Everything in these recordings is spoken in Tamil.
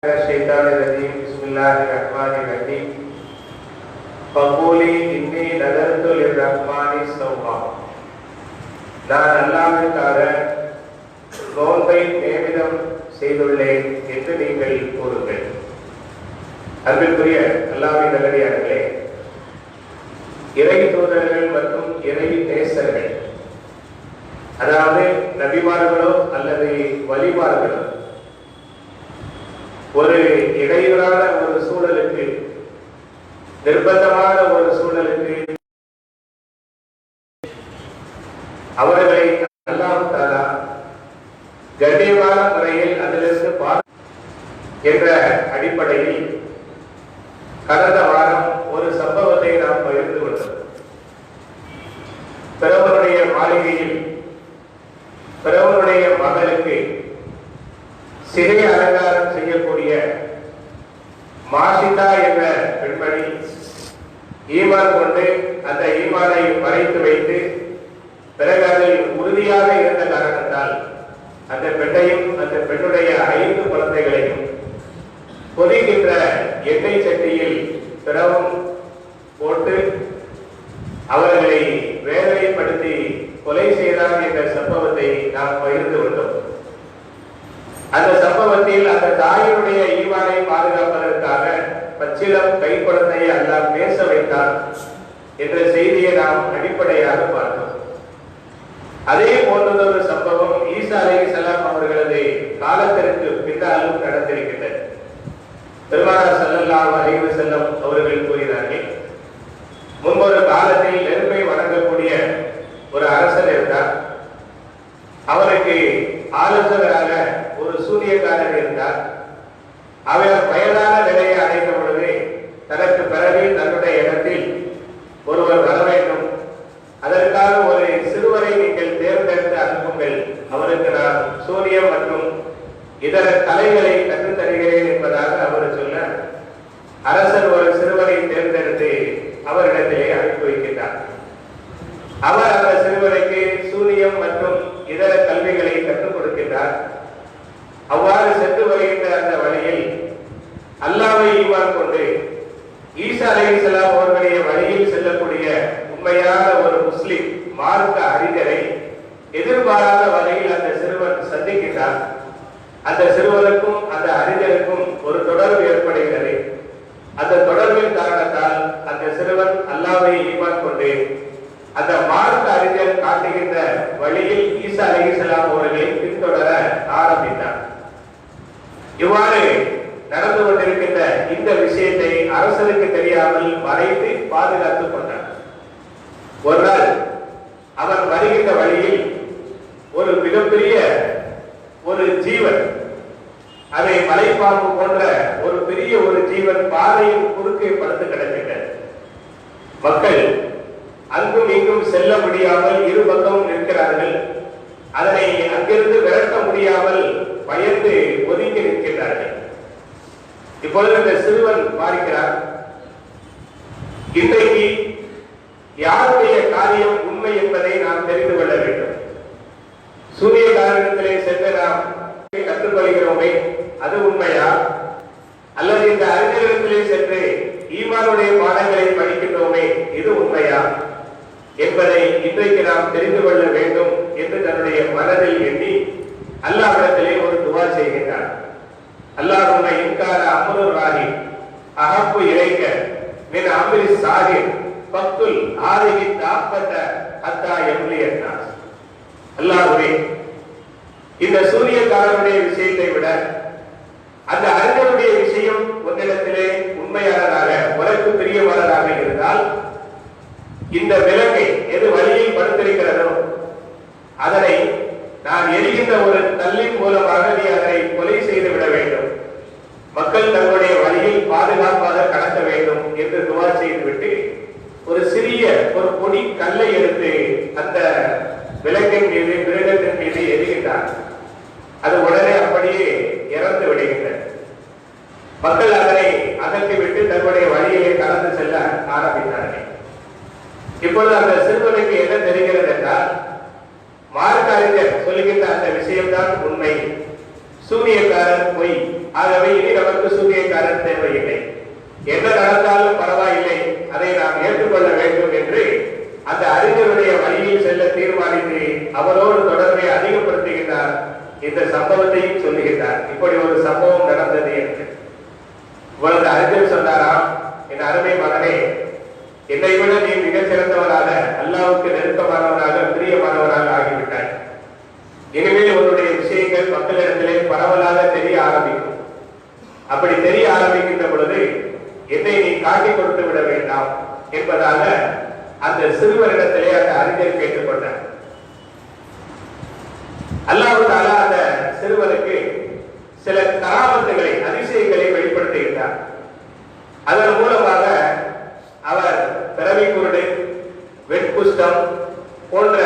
बिस्मिल्लाहिर्रहमानिर्रहीम फक़ूली इन्नी नज़रतु लिर्रहमानि ஸௌமா நான் அல்லாஹ்வுக்காக நோன்பை நியமிதம் செய்துள்ளேன் என்று நீங்கள் கூறுங்கள். அன்பிற்குரிய அல்லாஹ்வின் நல்லடியார்களே, இறை தூதர்கள் மற்றும் இறை நேசர்கள், அதாவது நபிமார்களோ அல்லது வலிமார்களோ ஒரு இடையூறான ஒரு சூழலுக்கு, நிர்பந்தமான ஒரு சூழலுக்கு அவர்களை அல்லாஹ் தஆலா கண்ணியமான முறையில் அதிலிருந்து என்ற அடிப்படையில் கடந்த வாரம் ஒரு சம்பவத்தை நாம் பகிர்ந்து கொண்டோம். பிறவனுடைய மாளிகையில் பிறவனுடைய மகளுக்கு சிறை அலங்காரம் செய்யக்கூடிய மாஷிதா என்ற பெண்மணி ஈமான் கொண்டு அந்த ஈமானை மறைத்து வைத்து பிறகு அதில் உறுதியாக இருந்த காரணத்தால் அந்த பெண்ணையும் அந்த பெண்ணுடைய 5 குழந்தைகளையும் கொதிக்கின்ற எண்ணெய் சட்டியில் திரவம் போட்டு அவர்களை வேதனைப்படுத்தி கொலை செய்தார் என்ற சம்பவத்தை நாம் பகிர்ந்து கொண்டோம். அந்த சம்பவத்தில் அந்த தாயினுடைய ஈமானை பாதுகாப்பதற்காக பச்சிலம் கை குழந்தையை அல்லாஹ் பேச வைத்தார் என்ற செய்தியை நாம் அடிப்படையாக பார்த்தோம். அதே போன்றதொரு சம்பவம் ஈசா அலைஹிஸ்ஸலாம் அவர்களது காலத்திற்கு பின்னாலும் நடந்திருக்கின்றது. பெருமானார் ஸல்லல்லாஹு அலைஹி வஸல்லம் அவர்கள் கூறினார்கள், முன்பொரு காலத்தில் நெருப்பை வணங்கக்கூடிய ஒரு அரசர் இருந்தார். அவருக்கு ஆலோசகராக ஒரு சூரியக்காரர் இருந்தார். அவர் வயதான நிலையை அடைந்த பொழுது தனக்கு பிறகு தன்னுடைய இடத்தில் ஒருவர் வர வேண்டும், அதற்காக ஒரு சிறுவரை நீங்கள் தேர்ந்தெடுத்து அனுப்புங்கள், அவருக்கு நான் சூரியம் மற்றும் இதர கலைகளை கற்றுத் தருகிறேன் என்பதாக அவர் சொல்ல, அரசர் ஒரு சிறுவரை தேர்ந்தெடுத்து அவரிடத்திலே அனுப்பி வைக்கின்றார். அவர் அந்த சிறுவருக்கு சூரியம் மற்றும் இதர கல்விகளை கற்றுக் கொடுக்கின்றார். அவ்வாறு சென்று வருகின்ற அந்த வழியில் அல்லாஹ்வை ஈமான் கொண்டு ஈசா அலைஹிஸ்ஸலாம் அவர்களுடைய வழியில் செல்லக்கூடிய உண்மையான ஒரு முஸ்லிம் மார்க்க அறிஞரை எதிர்பாராத வகையில் அந்த சிறுவன் சந்திக்கின்றார். அந்த சிறுவனுக்கும் அந்த அறிஞருக்கும் ஒரு தொடர்பு ஏற்படுகிறது. அந்த தொடர்பின் காரணத்தால் அந்த சிறுவன் அல்லாஹ்வை ஈமான் கொண்டு அந்த மார்க்க அறிஞர் காட்டுகின்ற வழியில் ஈசா அலைஹிஸ்ஸலாம் அவர்களை பின்தொடர ஆரம்பித்தார். இவ்வாறு நடந்து கொண்டிருக்கின்ற இந்த விஷயத்தை அரசருக்கு தெரியாமல் மறைத்து பாதுகாத்துக் கொண்டார். ஒரு நாள் அவர் வருகின்ற வழியில் ஒரு மிகப்பெரிய ஒரு ஜீவன், அதை மலைப்பாம்பு போன்ற ஒரு பெரிய ஒரு ஜீவன் பாதையின் குறுக்கே படுத்து கிடக்கின்றது. மக்கள் அங்கும் இங்கும் செல்ல முடியாமல் இரு பக்கமும் நிற்கிறார்கள். அதனை அங்கிருந்து விரட்ட முடியாமல் பயந்து ஒதுங்கி நிற்கின்றார்கள். இப்பொழுது இந்த சிறுவன் பார்க்கிறார், இன்றைக்கு யாருடைய காரியம் உண்மை என்பதை நாம் தெரிந்து கொள்ள வேண்டும். சூரிய காரணத்திலே சென்று நாம் கற்றுக்கொள்கிறோமே, அது உண்மையா? அல்லது இந்த அறிஞர்களிடத்திலே சென்று ஈமானுடைய பாடங்களை படிக்கின்றோமே, இது உண்மையா என்பதை இன்றைக்கு நாம் தெரிந்து கொள்ள வேண்டும் என்று தன்னுடைய மனதில் எண்ணி அல்லாஹ்விடத்திலே ஒரு துவா செய்கின்றார். அல்லாஹும்ம இன்கான அம்ருர் ராஹி அஹப்பு இலைக்க மின் அம்ரி சாஹிர் ஃபக்துல் ஆதிஹி தாப்பத ஹத்தா யம்லியன்னா. அல்லாஹ்வே, இந்த சூரியகாரனுடைய விஷயத்தை விட அந்த அறிஞருடைய விஷயம் உன்னிடத்திலே உண்மையானதாக உனக்கு பிரியமானதாக இருந்தால், இந்த விலங்கை எது வழியில் படுத்திருக்கிறதோ அதனை நான் எரிகின்ற ஒரு கல்லின் மூலமாக நீ அதனை கொலை செய்து விட வேண்டும், மக்கள் தங்களுடைய வழியில் பாதுகாப்பாக கடக்க வேண்டும் என்று துவா செய்துவிட்டு ஒரு சிறிய ஒரு பொடி கல்லை எடுத்து அந்த விலங்கின் மீது மிருகத்தின் மீது எரிகின்றார். அது உடனே அப்படியே இறந்து விடுகின்றது. மக்கள் அதனை அகற்றிவிட்டு தங்களுடைய வழியிலே கடந்து செல்ல ஆரம்பித்தார்கள். இப்பொழுது அந்த சிறுவனுக்கு என்ன தெரிகிறது என்றால், மார்க்க அறிஞர் சொல்லுகின்ற அந்த விஷயம்தான் உண்மை, சூனியக்காரன் பொய் ஆகவே இனி நமக்கு சூனியக்காரர் தேவையில்லை, என்ன நடந்தாலும் பரவாயில்லை, அதை நாம் ஏற்றுக்கொள்ள வேண்டும் என்று அந்த அறிஞருடைய வழியில் செல்ல தீர்மானித்து அவரோடு தொடர்பை அதிகப்படுத்துகின்றார். இந்த சம்பவத்தையும் சொல்லுகின்றார். இப்படி ஒரு சம்பவம் நடந்தது என்று இவ்வளவு அறிஞர் சொன்னாராம், என் அருமை மகனே, என்னை விட நீ மிக சிறந்தவராக, அல்லாஹ்வுக்கு நெருக்கமானவராக, பிரியமானவராக ஆகிவிட்டாய். இனிமேல் உன்னுடைய விஷயங்கள் மக்களிடத்திலே பரவலாக தெரிய ஆரம்பிக்கும். அப்படி தெரிய ஆரம்பிக்கின்ற பொழுது என்னை நீ காட்டிக் கொடுத்து விட வேண்டாம் என்பதாக அந்த சிறுவரிடத்திலே அந்த அறிஞர் கேட்டுக்கொண்டார். அல்லாஹ் தஆலா அந்த சிறுவனுக்கு சில கராமத்துகளை, அதிசயங்களை வெளிப்படுத்துகின்றார். அதன் மூலமாக அவர் பிறவி குருடு, வெண்குஷ்டம் போன்ற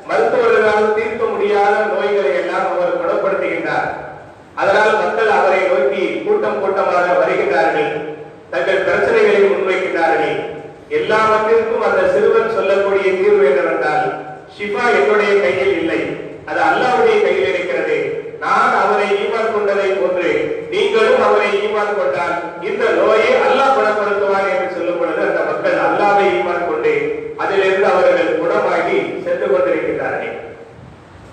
மருத்துவர்களால் தீர்க்க முடியாத நோய்களை எல்லாம் அவர் குணப்படுத்துகின்றார். அதனால் மக்கள் அவரை நோக்கி கூட்டம் கூட்டமாக வருகின்றார்கள், தங்கள் பிரச்சனைகளை முன்வைக்கின்றார்கள். எல்லாவற்றிற்கும் அந்த சிறுவன் சொல்லக்கூடிய தீர்வு என்னவென்றால், ஷிஃபா என்னுடைய கையில் இல்லை, அது அல்லாஹ்வுடைய கையில் இருக்கிறது. நான் அவரை ஈமான் கொண்டதை போன்று நீங்களும் அவரை ஈமான் கொண்டால் இந்த நோயை அல்லாஹ் குணப்படுத்துவார் என்று சொல்லும் பொழுது அந்த மக்கள் அல்லாஹ்வை ஈமான் கொண்டு அதிலிருந்து அவர்கள் குணமாகி சென்று கொண்டிருக்கிறார்கள்.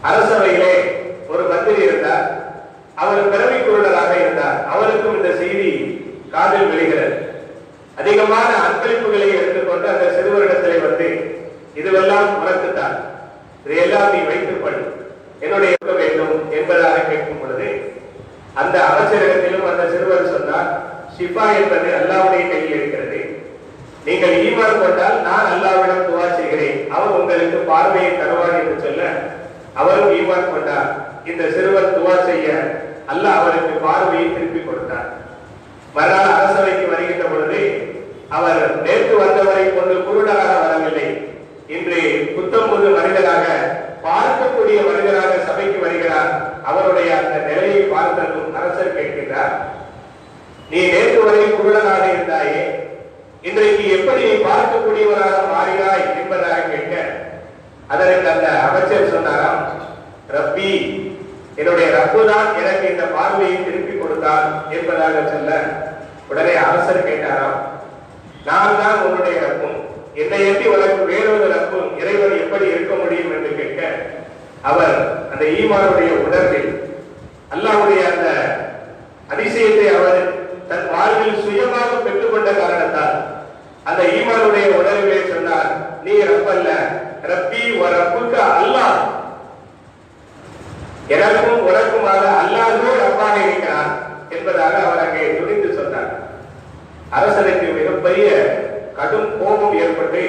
அரசவையிலே ஒரு மந்திரி இருந்தார். அவர் பிறவி குருடராக இருந்தார். அவருக்கும் இந்த செய்தி காதில் விழுகிறது. அதிகமான அன்பளிப்புகளை எடுத்துக்கொண்டு அந்த சிறுவரிடத்திலே வந்து, இதுவெல்லாம் உனக்குத்தான், இதையெல்லாம் நீ வைத்துக் கொள், என்னுடைய வேண்டும் என்பதாக கேட்கும் பொழுது அந்த அமைச்சரிடத்திலும் அந்த சிறுவர் சொன்னார், ஷிஃபா என்பது அல்லாஹ்வுடைய கையில் இருக்கிறது. நீங்கள் ஈமான் கொண்டால் நான் அல்லாஹ்விடம் துஆ செய்கிறேன், அவர் உங்களுக்கு பார்வையை தருவார் என்று சொல்ல அவரும் ஈமான் கொண்டார். இந்த சிறுவர் துஆ செய்ய அல்லாஹ் அவருக்கு பார்வையை திருப்பி கொடுத்தார். மறுநாள் அரசவைக்கு வருகின்ற பொழுது அவர் நேற்று வந்தவரை கொண்டு குருடராக வரவில்லை, இன்று புத்தம் புது மனிதராக, பார்க்கக்கூடிய மனிதராக சபைக்கு வருகிறார். அவருடைய அந்த நிலையை பார்த்ததும் அரசர் கேட்கின்றார், நீ நேற்று வரை குருடனாக இருந்தாயே, இன்றைக்கு எப்படி நீ பார்க்கக்கூடியவராக மாறினாய் என்பதாக கேட்க அதற்கு அந்த அமைச்சர் சொன்னாராம், ரப்பி, என்னுடைய ரப்பு தான் எனக்கு இந்த பார்வையை திருப்பி கொடுத்தார் என்பதாக சொல்ல உடனே அரசர் கேட்டாராம், நான் தான் உன்னுடைய ரப்பும், என்னை எப்படி உனக்கு வேறொரு ரப்பும் இறைவன் எப்படி இருக்க முடியும் என்று கேட்க அவர் அந்த ஈமானுடைய உணர்வில் அல்லாஹ்வுடைய அந்த அதிசயத்தை அவர் தன் வாழ்வில் சுயமாக பெற்றுக்கொண்ட காரணத்தால் அந்த ஈமானுடைய உணர்விலே சொன்னார், நீ ரப்பல்ல, ரப்பி வ ரப்புக அல்லாஹ், எனக்கும் உனக்குமாக அல்லாஹ்வே ரப்பாக இருக்கிறார் என்பதாக அவர் அங்கே துணிந்து சொன்னார். அரசனுக்கு மிகப்பெரிய கடும் கோபம் ஏற்பட்டு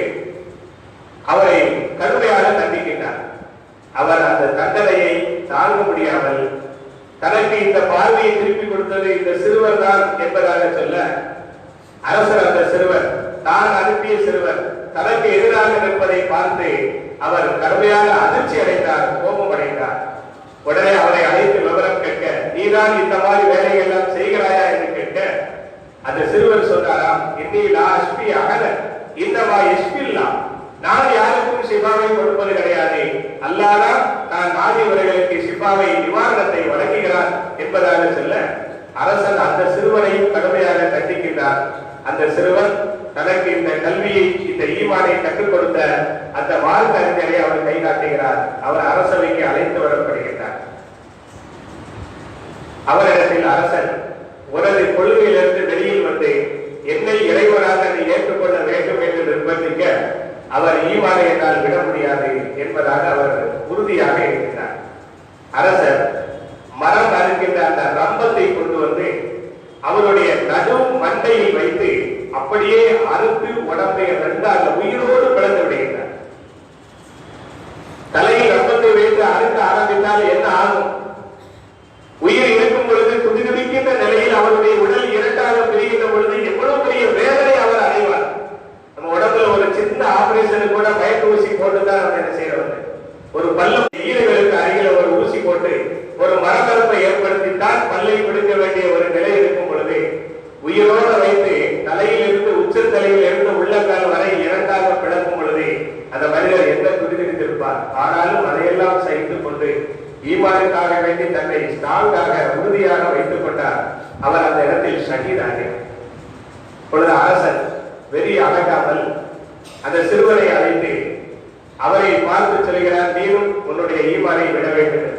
அவரை கடுமையாக தண்டிக்கின்றார். அவர் அந்த தண்டனையை தாங்க முடியாமல் தனக்கு இந்த பார்வையை திருப்பி கொடுத்தது இந்த சிறுவர் தான் என்பதாக சொல்ல அரசர் அந்த சிறுவர், தான் அனுப்பிய சிறுவர் தனக்கு எதிராக நிற்பதை பார்த்து அவர் கடுமையாக அதிர்ச்சி அடைந்தார், கோபம் அடைந்தார். உடனே அவரை அழைத்து விவரம் கேட்க, நீதான் இந்த மாதிரி வேலைகள் எல்லாம் செய்கிறாயா என்று கேட்க அந்த சிறுவர் சொன்னாராம், இன்னிலா அஷ்பி அகல இன்னமா எஷ்பில்லா, நான் யாருக்கும் ஷிஃபாவை கொடுப்பது கிடையாது, அல்லாஹ் தான் நாடியவர்களுக்கு ஷிஃபாவை நிவாரணத்தை வழங்குகிறார் என்பதாக சொல்ல அரசன் அந்த சிறுவனையும் கடுமையாக தண்டிக்கின்றார். அந்த சிறுவன் தனக்கு இந்த கல்வியை, இந்த ஈமானை கற்றுக் கொடுத்த அந்த மார்க்க அறிஞரை அவர் கை காட்டுகிறார். அவர் அரசவைக்கு அழைத்து வரப்படுகின்றார். அவரிடத்தில் அரசன் உனது கொள்கையிலிருந்து வெளியில் வந்து என்னை இறைவனாக நீ ஏற்றுக்கொள்ள வேண்டும் என்று நிர்பந்திக்க அவர் ஈமானை என்னால் விட முடியாது என்பதாக அவர் உறுதியாக இருக்கிறார். அரசர் மரம் அறுக்கின்ற அந்த ரம்பத்தை கொண்டு வந்து அவருடைய நடு மண்டையில் வைத்து அப்படியே அறுத்து உடம்பை இரண்டாக உயிரோடு பிளந்து விடுகின்றார். தலையில் ரம்பத்தை வைத்து அறுக்க ஆரம்பித்தால் என்ன ஆகும்? உயிர் இருக்கும் பொழுது துடிதுடிக்கின்ற நிலையில் அவருடைய உடல் இரண்டாக பிரிகின்ற பொழுது எவ்வளவு பெரிய வேதனை அவர் அடைவார். நம்ம உடம்புல ஒரு சின்ன ஆபரேஷன் கூட மயக்க ஊசி போட்டுதான் நம்ம என்ன செய்யறோம், ஒரு பல்ல ஈரங்களுக்கு அருகில ஒரு ஊசி போட்டு ஒரு மரக்கருப்பை ஏற்படுத்தித்தான் பல்லை பிடிக்க வேண்டிய ஒரு நிலை இருக்கும் பொழுது உயிரோடு வைத்து தலையிலிருந்து உச்சத்தலையில் இருந்து உள்ளங்கால் வரை இரண்டாக பிளக்கும் பொழுது அந்த மனிதர் என்ன துடிதுடித்திருப்பார். ஆனாலும் அதையெல்லாம் சகித்துக் கொண்டு ஈமானுக்காக வேண்டி தன்னை ஸ்ட்ராங்காக உறுதியாக வைத்துக் கொண்டார். அவர் அந்த இடத்தில் ஷஹீதாகிறார். பொழுது அரசன் வெறி அடங்காமல் அந்த சிறுவனை அழைத்து அவரை பார்த்து சொல்கிறார், நீரும் உன்னுடைய ஈமானை விட வேண்டும்.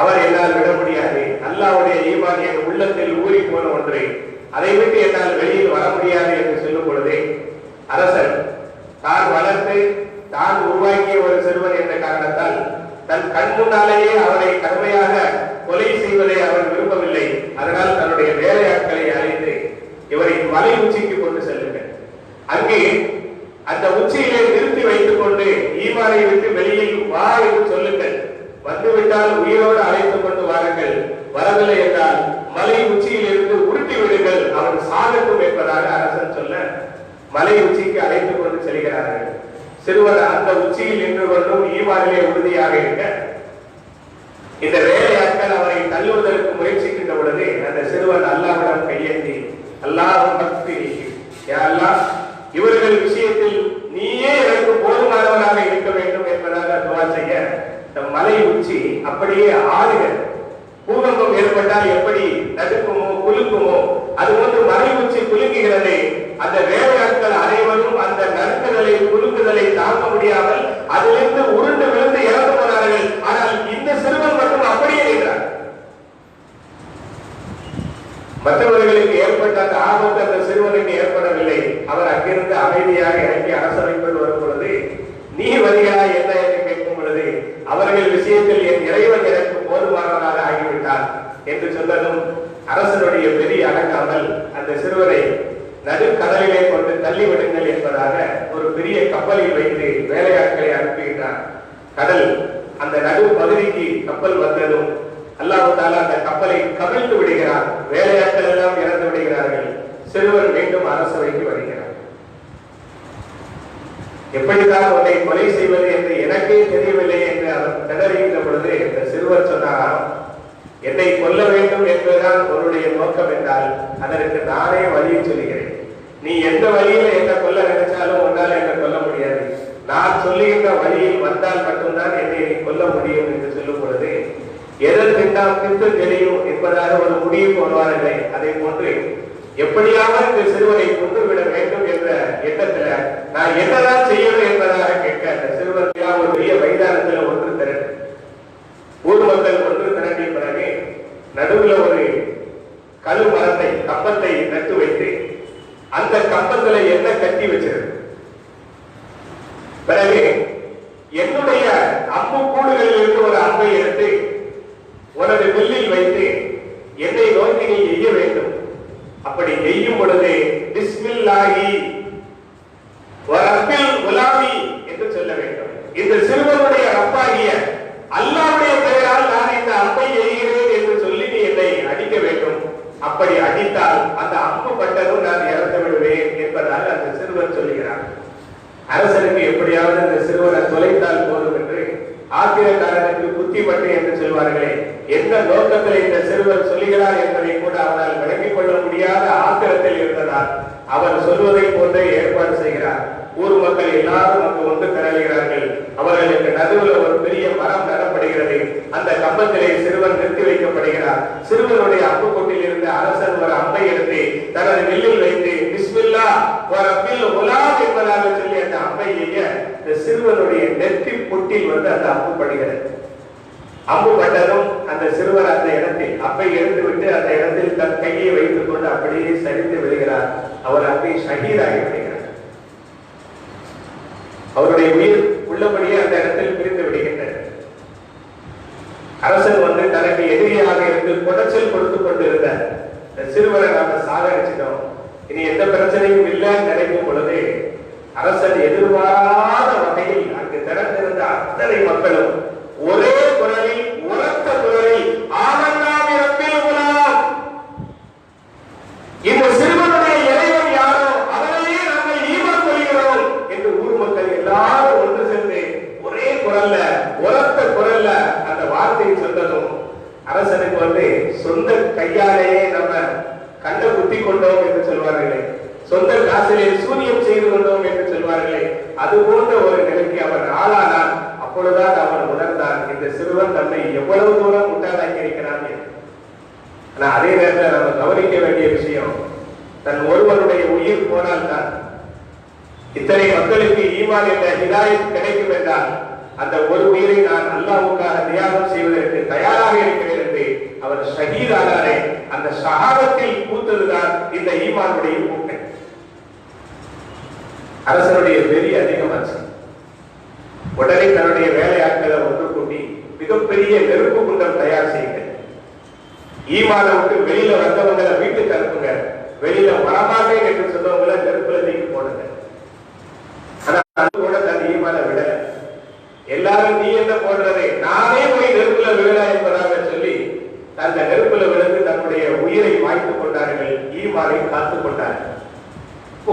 அவர் என்னால் விட முடியாது, அல்லாஹ்வுடைய ஈமான் என் உள்ளத்தில் ஊறி போன ஒன்று, அதை விட்டு என்னால் வெளியில் வர முடியாது என்று சொல்லும் பொழுது அரசன் தான் வளர்த்து தான் உருவாக்கிய ஒரு சிறுவன் என்ற காரணத்தால் தன் கண் முன்னாலேயே அவரை கடுமையாக கொலை செய்வதை அவர் விரும்பவில்லை. அதனால் தன்னுடைய வேலையாட்களை அழைத்து இவரை மலை உச்சிக்கு கொண்டு செல்லுங்கள், அங்கே அந்த உச்சியிலே நிறுத்தி வைத்துக் கொண்டு ஈமானை விட்டு வெளியில் வா என்று சொல்லுங்கள், வந்துவிட்டால் உயிரோடு அழைத்துக் கொண்டு வாருங்கள், வரவில்லை என்றால் மலை உச்சியில் இருந்து உருட்டி விடுங்கள், அவன் சாகட்டும் என்பதாக அரசன் சொல்ல மலை உச்சிக்கு அழைத்துக் கொண்டு செல்கிறார்கள். சிறுவர் அந்த உச்சியில் நின்று கொண்டும் ஈமானிலே உறுதியாக இருக்க இந்த வேலையாட்கள் அவரை தள்ளுவதற்கு முயற்சிக்கின்ற பொழுது அந்த சிறுவன் அல்லாஹ்விடம் கையேந்தி, அல்லாஹ் இவர்கள் விஷயத்தில் நீயே எனக்கு போதுமானவராக இருக்க வேண்டும் என்பதாக துவா செய்ய இந்த மலை உச்சி அப்படியே ஆறுகள். பூகம்பம் ஏற்பட்டால் எப்படி நடுக்குமோ குலுக்குமோ அதுபோன்று மலை உச்சி குலுக்குகிறது. அந்த வேலையாட்கள் அனைவரும் அந்த நடுக்குதலை குலுக்குதலை தாங்க முடியாமல் அதிலிருந்து உருண்டு விழுந்து இறந்து போனார்கள். ஆனால் இந்த சிறுவன் மட்டும் அப்படியே இருக்கிறார். மற்றவர்களுக்கு ஏற்பட்ட அந்த ஆபத்து அந்த சிறுவனுக்கு ஏற்படவில்லை. அவர் அங்கிருந்து அமைதியாக இறங்கி அரசவைக்குள் வரும் பொழுது நீ வருகிறாய் என்ன என்று கேட்கும் பொழுது அவர்கள் விஷயத்தில் என் இறைவன் எனக்கு போதுமானவராக ஆகிவிட்டார் என்று சொன்னதும் அரசனுடைய பெரிய அடங்காமல் அந்த சிறுவரை நடுக்கடலிலே கொண்டு தள்ளிவிடுங்கள் என்பதாக ஒரு பெரிய கப்பலில் வைத்து வேலையாட்களை அனுப்புகின்றார். கடல் அந்த நடு பகுதிக்கு கப்பல் வந்ததும் அல்லாஹ் தஆலா அந்த கப்பலை கவிழ்த்து விடுகிறார். வேலையாட்கள் எல்லாம் இறந்து விடுகிறார்கள். சிறுவர் மீண்டும் அரசவைக்கு வருகிறார். எப்படிதான் உன்னை கொலை செய்வது என்று எனக்கே தெரியவில்லை என்று அவர் திணறுகின்ற பொழுது இந்த சிறுவர் சொன்னாராம், என்னை கொல்ல வேண்டும் என்பதுதான் உன்னுடைய நோக்கம் என்றால் அதற்கு நானே வழியை சொல்கிறேன். நீ எந்த வழியில என்ன கொல்ல நினைச்சாலும் உன்னால் என்ன கொல்ல முடியாது. நான் சொல்லுகின்ற வழியில் வந்தால் மட்டும்தான் என்னை கொல்ல முடியும் என்று சொல்லும் பொழுது எதற்கெல்லாம் திட்டு தெரியும் என்பதாக ஒரு முடிவுக்கு வருவார்களே, அதை போன்று எப்படியாவது இந்த சிறுவரை கொண்டுவிட வேண்டும் என்ற எண்ணத்துல நான் என்னதான் செய்யணும் என்பதாக கேட்க அந்த சிறுவர் ஒரு பெரிய மைதானத்தில் ஒன்று திரண்டு ஊர் மக்கள் ஒன்று திரண்டிய பிறகு நடுவில் ஒரு கழு மரத்தை கம்பத்தை நட்டு வைத்து அந்த கம்பத்துல என்ன கட்டி வச்சிருக்கு. பிறகு என்னுடைய அம்பு கூடுகளில் இருந்து ஒரு அம்பை எடுத்து உனது வில்லில் வைத்து என்னை நோக்கி நீ எய்ய வேண்டும். அப்படி எய்யும் பொழுது பிஸ்மில்லாஹி வரப்பில் உலாவி என்று சொல்ல வேண்டும். இந்த சிறுவனுடைய ரப்பாகிய அல்லாஹ்வுடைய பெயரால் நான் இந்த அம்பை எய்கிறேன் என்று சொல்லி நீ என்னை அடிக்க வேண்டும். அப்படி அடித்தால் அந்த அம்பு பட்டதும் நான் இறந்து விடுவேன் என்பதாக அந்த சிறுவன் சொல்லுகிறார். அரசனுக்கு எப்படியாவது அந்த சிறுவனை தொலைத்தால் போதும் என்று ஆத்திரக்காரனுக்கு புத்திப்பட்டு என்று சொல்வார்களே, எந்த நோக்கத்தில் இந்த சிறுவர் சொல்லுகிறார் என்பதை கூட அவனால் விளங்கிக் கொள்ள முடியாத ஆத்திரத்தில் இருந்ததால் அவர் சொல்வதை போன்றே ஏற்பாடு செய்கிறார். ஊர் மக்கள் எல்லாரும் அங்கு ஒன்று திரளுகிறார்கள். அவர்களுக்கு நடுவில் ஒரு பெரிய மரம் நடப்படுகிறது. அந்த கம்பத்திலே சிறுவன் நிறுத்தி வைக்கப்படுகிறார். சிறுவனுடைய அம்புக்கூட்டில் இருந்து அரசன் ஒரு அம்பை எடுத்து தனது வில்லில் வைத்து பிஸ்மில்லா வரப்பில் உலாம் என்பதாக சொல்லி அந்த அம்பை எய்ய இந்த சிறுவனுடைய நெற்றி பொட்டில் வந்து அந்த அம்பு படுகிறது. அம்பு பட்டதும் அந்த சிறுவர் அந்த இடத்தில் அப்பை எடுத்து விட்டு அந்த இடத்தில் தன் கையை வைத்துக் கொண்டு அப்படியே சரிந்து விடுகிறார். அவர் அங்கே ஷஹீதாகி விடுகிறார். அவருடைய உயிர் உள்ளபடியே அந்த இடத்தில் பிரிந்து விடுகின்றது. அரசன் வந்து தனக்கு எதிரியாக இருந்து குடைச்சல் கொடுத்துக் கொண்டிருந்த சிறுவரை நாம சாகடிச்சிட்டோம், இனி எந்த பிரச்சனையும் இல்லைன்னு நினைக்கும் பொழுது அரசன் எதிர்பாராத வகையில் அங்கு திறந்திருந்த அத்தனை மக்களும் ஒரே குரலில் உரத்த குரலில் ஆமன்னாபி ரப்பில் உலாம், இந்த சிறுவனுடைய இறைவன் யாரோ அவரையே நாங்கள் ஈமான் கொள்கிறோம் என்று ஊர் மக்கள் எல்லாரும் ஒன்று சேர்ந்து ஒரே குரல்ல உரத்த குரல்ல அந்த வார்த்தையை சொன்னதும் அரசனுக்கு வந்து சொந்த கையாலேயே நம்ம கண்ணை குத்தி கொண்டோம் என்று சொல்வார்களே, சொந்த காசிலே சூனியம் செய்து கொண்டோம் என்று சொல்வார்களே, அது போன்ற ஒரு நிலைக்கு அவர் ஆளானார். அப்பொழுதுதான் அவன் உணர்ந்தான் இந்த சிறுவன் தன்னை எவ்வளவு தூரம் முட்டாளாக்கி இருக்கிறான். ஆனா அதே நேரத்தில் நம்ம கவனிக்க வேண்டிய விஷயம், தன் ஒருவருடைய உயிர் போனால் தான் இத்தனை மக்களுக்கு ஈமான் என்ற ஹிதாயத் கிடைக்கும் என்றால் அந்த ஒரு உயிரை நான் அல்லாஹ்வுக்காக தியாகம் செய்வதற்கு தயாராக இருக்கிறேன் என்று அவர் ஷஹீத் ஆனாரே, அந்த ஷஹாதத்தில் பூத்ததுதான் இந்த ஈமானுடைய பூக்கள். அரசனுடைய வெறி அதிகமாச்சு. உடனே தன்னுடைய வேலையாட்களை ஒன்று கூட்டி மிகப்பெரிய நெருப்பு குண்டம் தயார் செய்யுங்க, ஈமான விட்டு வெளியில வந்தவங்களை வீட்டுக்கு அனுப்புங்க, வெளியில வரமாட்டேன் என்று சொன்னவங்களை நெருப்புல தூக்கி போடுங்க. ஆனா அது கூட தன் ஈமான விடல. எல்லாரும் நீ என்ன போடுறதே, நானே போய் நெருப்புல விழா என்பதாக சொல்லி அந்த நெருப்புல விழுந்து தன்னுடைய உயிரை வாய்த்துக் கொண்டார்கள், ஈமானை காத்துக் கொண்டார்கள்.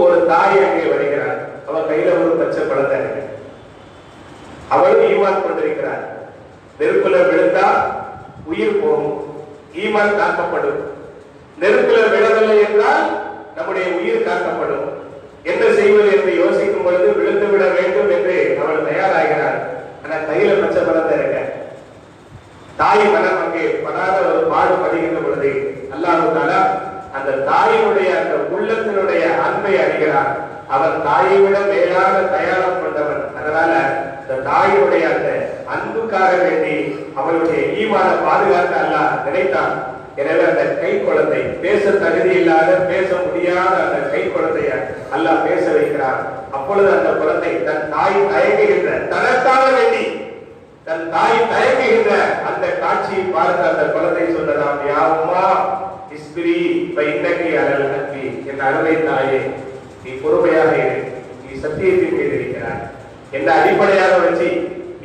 ஒரு தாய் அங்கே வருகிறார், அவன் கையில ஒரு பச்சை குழந்தை இருக்கு, அவளும் ஈமான் கொண்டிருக்கிறார். நெருப்புல விழுந்தா உயிர் போகும், ஈமான் காக்கப்படும். நெருப்புல விழவில்லை என்றால் நம்முடைய உயிர் காக்கப்படும். என்ன செய்வது என்று யோசிக்கும் பொழுது விழுந்து விட வேண்டும் என்று அவள் தயாராகிறார். ஆனா கையில பச்சை குழந்தை இருக்க, தாய் மனம் அங்கே படாத ஒரு பாடு படுகின்ற பொழுது அல்லாஹ் தஆலா அந்த தாயினுடைய அந்த உள்ளத்தினுடைய அன்பை அறிகிறார். அவன் தாயை விட மேலான தயாரம் கொண்டவன். அதனால இந்த தாயினுடைய அந்த அன்புக்காக வேண்டி அவளுடைய ஈமான பாதுகாக்க அல்லாஹ் நினைத்தான். எனவே அந்த கை குழந்தை, பேச தகுதி இல்லாத, பேச முடியாத அந்த கை குழந்தைய அல்லாஹ் பேச வைக்கிறார். அப்பொழுது அந்த குழந்தை தன் தாய் தயங்குகின்ற, தனக்காக வேண்டி தன் தாய் தயங்குகின்ற அந்த காட்சியை பார்த்து அந்த குழந்தை சொன்னதாம், யா உம்மா இஸ்பிரி பைன்னகி அலல் ஹக்கி, என் அருமை தாயே நீ பொறுமையாக இரு, நீ சத்தியத்தின் மீது இருக்கிறாய். என்ன அடிப்படையாக வச்சு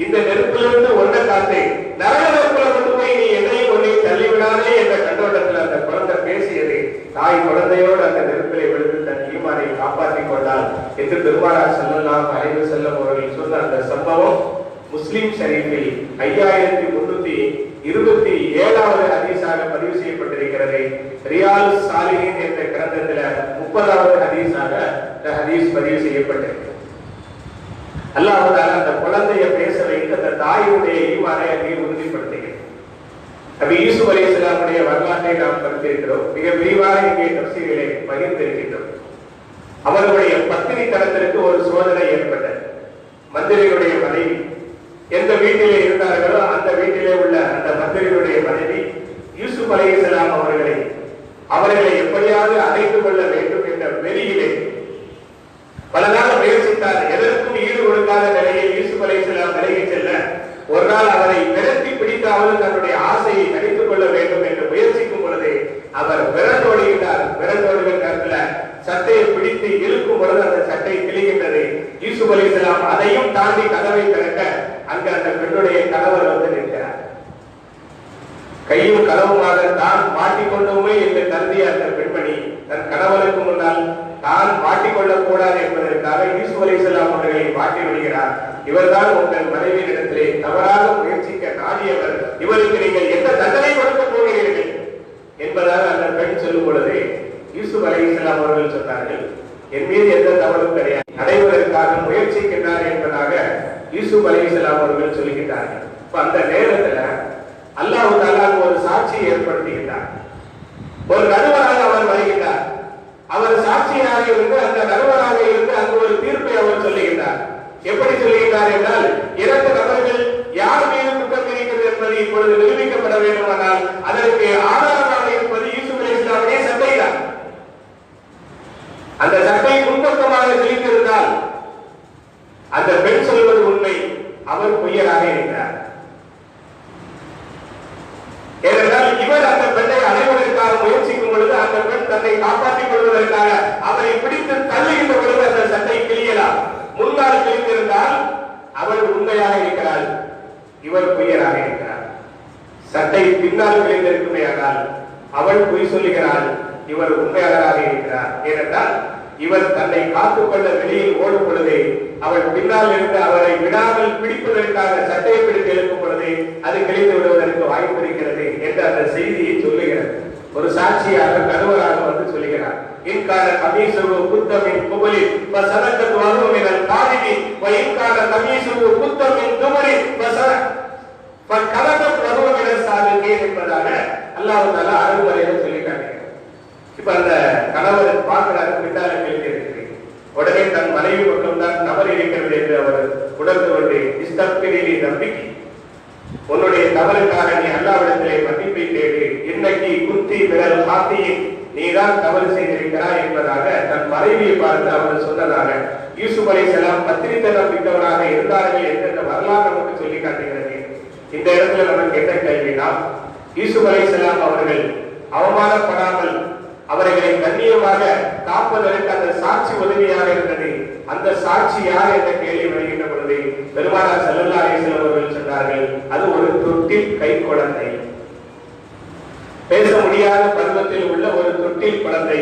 இந்த நெருப்பிலிருந்து ஒன்றை காத்து நரக நெருப்புல கொண்டு போய் நீ என்னையும் ஒன்றையும் தள்ளிவிடாதே என்ற கண்ணோட்டத்தில் அந்த குழந்தை பேசியது. தாய் குழந்தையோடு அந்த நெருப்பிலை விழுந்து தன் ஈமானை காப்பாற்றிக் கொண்டால் என்று பெருமானார் ஸல்லல்லாஹு அலைஹி வஸல்லம் அவர்கள் சொன்ன அந்த சம்பவம் முஸ்லிம் ஷரீஃபில் 5327வது ஹதீஸாக பதிவு செய்யப்பட்டிருக்கிறது. ரியாலுஸ் சாலிஹீன் என்ற கிரந்தத்தில் 30வது ஹதீஸாக இந்த ஹதீஸ் பதிவு செய்யப்பட்டிருக்கிறது. அல்லாஹ் தஆலா அந்த குழந்தையை பேச வைத்து அந்த தாயுடைய ஈமானை அங்கே உறுதிப்படுத்துகிறது. நபி யூசுப் அலைஹிஸ்ஸலாமுடைய வரலாற்றை நாம் படித்திருக்கிறோம், மிக விரிவாக இங்கே தஃசீரிலே பகிர்ந்திருக்கின்றோம். அவர்களுடைய பத்தினி தனத்திற்கு ஒரு சோதனை ஏற்பட்டது. மந்திரியுடைய மனைவி எந்த வீட்டிலே இருந்தார்களோ அந்த வீட்டிலே உள்ள அந்த மந்திரியுடைய மனைவி யூசுப் அலைஹிஸ்ஸலாம் அவர்களை எப்படியாவது அடைந்து கொள்ள வேண்டும் என்ற வெறியிலே பல நாள் முயற்சித்தார். எதற்கும் ஈடு கொடுக்காத நிலையில் யூசுப் அலைஹிஸ்ஸலாம் விலகி செல்ல, ஒரு நாள் அவரை விரட்டி பிடித்தாவது தன்னுடைய ஆசையை தணித்துக் கொள்ள வேண்டும் என்று முயற்சிக்கும் பொழுது அவர் விரண்டோடுகிறார். விரண்டோடுகிற நேரத்தில் சட்டையை பிடித்து இழுக்கும் பொழுது அந்த சட்டை கிழிகின்றது. யூசுப் அலைஹிஸ்ஸலாம் அதையும் தாண்டி கதவை திறக்க அங்கு அந்த பெண்ணுடைய கணவர் வந்து நிற்கிறார். கையும் களவுமாக தான் மாட்டிக்கொண்டோமே என்று கருதிய அந்த பெண்மணி தன் கணவருக்கு முன்னால் தான் மாட்டிக்கொள்ளக் கூடாது என்பதற்காக யூசுப் அலைஹிஸ்ஸலாம் அவர்களை மாட்டி விடுகிறார். இவர்தான் உங்கள் மனைவியிடத்திலே தவறாக முயற்சிக்க நாடியவர், இவருக்கு நீங்கள் என்ன தண்டனை கொடுக்க போகிறீர்கள் என்பதாக அந்த பெண் சொல்லும் பொழுது யூசுப் அலைஹிஸ்ஸலாம் அவர்கள் சொன்னார்கள், என் மீது எந்த தவறும் கிடையாது, அடைவதற்காக முயற்சிக்கின்றார் என்பதாக யூசுப் அலைஹிஸ்ஸலாம் அவர்கள் சொல்லுகிறார்கள். அந்த நேரத்துல அல்லாஹ் தஆலா ஒரு சாட்சியை ஏற்படுத்துகிறார். ஒரு நடுவராக அவர் வருகிறார். அவர் சாட்சியாக இருந்து அந்த நடுவராக இருந்து அங்கு ஒரு தீர்ப்பை அவர் சொல்லுகிறார். எப்படி சொல்லுகிறார் என்றால், இரண்டு நபர்கள் யார் மீது குற்றம் இருக்கிறது என்பது இப்பொழுது நிரூபிக்கப்பட வேண்டுமானால் அதற்கு ஆதாரமாக இருப்பது யூசுப் அலைஹிஸ்ஸலாமுடைய சட்டை தான். அந்த சட்டை முன்பக்கமாக கிழித்திருந்தால் அந்த பெண் சொல்வது உண்மை, அவர் பொய்யராக இருக்கிறார். ஏனென்றால் இவர் அந்த பெண்ணை அடைவதற்காக முயற்சிக்கும் பொழுது அந்த பெண் தன்னை காப்பாற்றிக் கொள்வதற்காக அவரை பிடித்து தள்ளுகின்ற பொழுது அந்த சட்டை கிழியலாம். முன்னால் கிழித்திருந்தால் அவள் உண்மையாக இருக்கிறாள், இவர் பொய்யராக இருக்கிறார். சட்டை பின்னால் கிழிந்திருக்குமே ஆனால் அவள் பொய் சொல்லுகிறாள், இவர் உண்மையாளராக இருக்கிறார். ஏனென்றால் இவர் தன்னை காத்துக்கொள்ள வெளியில் ஓடும் பொழுது அவள் பின்னால் இருந்து அவரை விடாமல் பிடிப்பதற்காக சட்டையை பிடித்து எழுப்பும் பொழுது அது கிழித்து விடுவதற்கு வாய்ப்பு இருக்கிறது என்று அந்த செய்தியை சொல்லுகிறது. ஒரு சாட்சியாக நடுவராக வந்து சொல்லுகிறார். இன்கான கமீசுஹு குத்த மின் குபலி ஃபஸரகத் வஹு மினல் காதிபி வ இன்கான கமீசுஹு குத்த மின் துபரி ஃபகலகத் வஹு மினஸ் சாதிகீன் என்பதாக அல்லாஹ் தஆலா அருள்மறையில சொல்லி காட்டுகிறார். இப்ப அந்த கணவர் பார்க்கிறாரு, பின்னால கேள்வி இருக்கு. உடனே தன் மனைவி பக்கம் தான் தவறு இருக்கிறது என்று அவர் உணர்ந்து கொண்டு இஸ்தக்பிரிலி நம்பிக்கை, உன்னுடைய தவறுக்காக நீ அல்லாஹ்விடத்திலே மன்னிப்பை தேடு, இன்னைக்கு குத்தி பிறல் காத்தியின் நீதான் தவறு செய்திருக்கிறாய் என்பதாக தன் மனைவியை பார்த்து அவர் சொன்னதாக யூசுப் அலைஹிஸ்ஸலாம் பத்திரித்தனம் மிக்கவராக இருந்தார்கள் என்ற வரலாறு நமக்கு சொல்லி காட்டுகிறது. இந்த இடத்துல நமக்கு என்ன கேள்வினா, யூசுப் அலைஹிஸ்ஸலாம் அவர்கள் அவமானப்படாமல் அவர்களை கண்ணியமாக காப்பதற்கு அந்த சாட்சி உதவியாக இருந்தது. அந்த சாட்சி யார் என்ற கேள்வி வருகின்ற பொழுது பெருமானார் ஸல்லல்லாஹு அலைஹி வஸல்லம் அவர்கள் சொன்னார்கள், அது ஒரு தொட்டில் கை குழந்தை, பேச முடியாத பருவத்தில் உள்ள ஒரு தொட்டில் குழந்தை.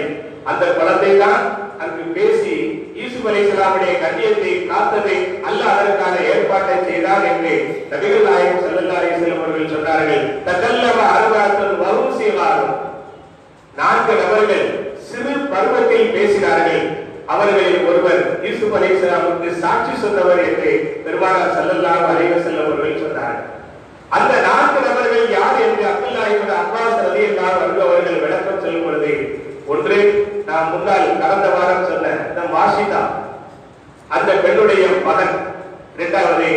அந்த குழந்தை தான் அங்கு பேசி யூசுப் அலைஹிஸ்ஸலாமுடைய கண்ணியத்தை காத்ததை அல்லாஹ் அதற்கான ஏற்பாட்டை செய்தார் என்று நபிகள் நாயகம் ஸல்லல்லாஹு அலைஹி வஸல்லம் அவர்கள் சொன்னார்கள். தகல்லம அர்பஅத்துன் வஹும் சிகாரும், 4 நபர்கள் சிறு பருவத்தில் பேசினார்கள். அவர்களில் ஒருவர் யூசுப் அலைஹிஸ்ஸலாமுக்கு சாட்சி சொன்னவர் என்று பெருமானார் ஸல்லல்லாஹு அலைஹி வஸல்லம் அவர்கள் சொன்னார்கள். அந்த 4 நபர்கள் யார் என்று அப்துல்லாஹ் இப்னு அப்பாஸ் ரலியல்லாஹு அன்ஹு அவர்கள் விளக்கம் சொல்லும் பொழுது, ஒன்று நாம் முன்னால் கடந்த வாரம் சொன்ன இந்த மாஷிதா, அந்த பெண்ணுடைய மகன். இரண்டாவது